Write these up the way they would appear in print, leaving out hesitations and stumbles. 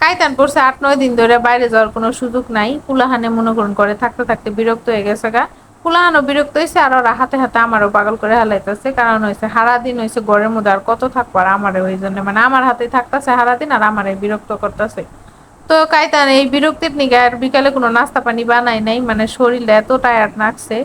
কাইতান পড়ছে 8-9 দিন ধরে বাইরে যাওয়ার কোনো সুযোগ নাই। কুলাহানে মনে করুন করে থাকতে থাকতে বিরক্ত হয়ে গেছে গা। কুলাহানও বিরক্ত হয়েছে আর ওরা হাতে হাতে আমারও পাগল করে হালাইতেছে। কারণ হয়েছে সারাদিন হয়েছে ঘরের মধ্যে আর কত থাকবো আর আমারে ওই জন্য মানে আমার হাতে থাকতেছে সারাদিন আর আমারে বিরক্ত করতেছে। তো কাইতান এই বিরক্তির নিগা আর বিকালে কোনো নাস্তা পানি বানাই নাই, মানে শরীরটা এত টায়ার্ড লাগছে।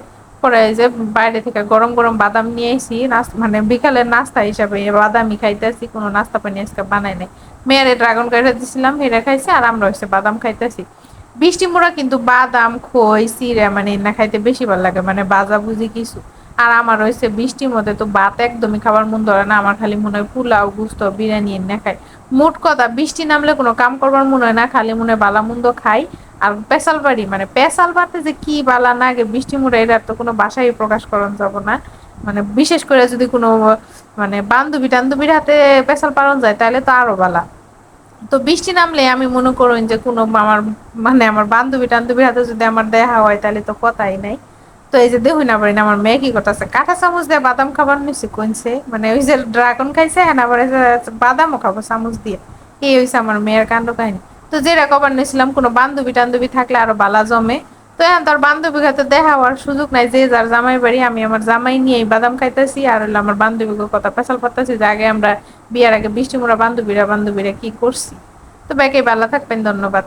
পরে এই যে বাইরে থেকে গরম গরম বাদাম নিয়ে এসি, মানে বিকালের নাস্তা হিসাবে বাদামই খাইতেছি, কোনো নাস্তা পানি আজকে বানাই নাই। মেয়েরে ড্রাগন কাইটা দিছিলাম, হেরা খাইছে আর আমরা হচ্ছে বাদাম খাইতেছি। বৃষ্টি মোড়া কিন্তু বাদাম খই চিড়া মানে না খাইতে বেশি ভালো লাগে, মানে বাজা বুঝি কিছু। আর আমার হয়েছে বৃষ্টির মধ্যে তো ভাত একদমই খাবার মন ধরে না, আমার খালি মনে হয় পোলাও গুস্ত বিরিয়ানি এনে খাই। মোট কথা বৃষ্টি নামলে কোনো কাম করবার মনে হয় না, খালি মনে হয় বালা মন্দ খাই। আর পেশাল বাড়ি মানে পেশাল বাড়তে যে কি বালা না গে বৃষ্টি মুড়ে এটার তো কোনো বাসায় প্রকাশ করা যাব না। মানে বিশেষ করে যদি কোনো মানে বান্ধবী টান্ধবীর হাতে পেশাল পালন যায় তাহলে তো আরো বালা। তো বৃষ্টি নামলে আমি মনে করুন যে কোনো আমার মানে আমার বান্ধবী টান্ধবীর হাতে যদি আমার দেখা হয় তাহলে তো কথাই নাই। তো এই যে দেখুন না পারি না আমার মেয়ে কি করতেছে, কাঁটা চামচ দিয়ে বাদাম খাবার নিচ্ছে কোনছে, মানে ওই যে ড্রাগন খাইছে হ্যাঁ আবার বাদামও খাবো চামচ দিয়ে। এই হয়েছে আমার মেয়ের কাণ্ড কাহিনী। তো যেটা কবার নিয়েছিলাম কোনো বান্ধবী টান্ধবী থাকলে আরো বালা জমে। তো এখন তোর বান্ধবীর হাতে দেখা হওয়ার সুযোগ নাই, যে যার জামাই বাড়ি, আমি আমার জামাই নিয়ে বাদাম খাইতেছি আর হলো আমার বান্ধবীকে কথা পেশাল পারতেছি যে আগে আমরা বিয়ার আগে বৃষ্টি মোড়া বান্ধবীরা বান্ধবীরা কি করছি। তো ব্যাকে ভালো থাকবেন, ধন্যবাদ।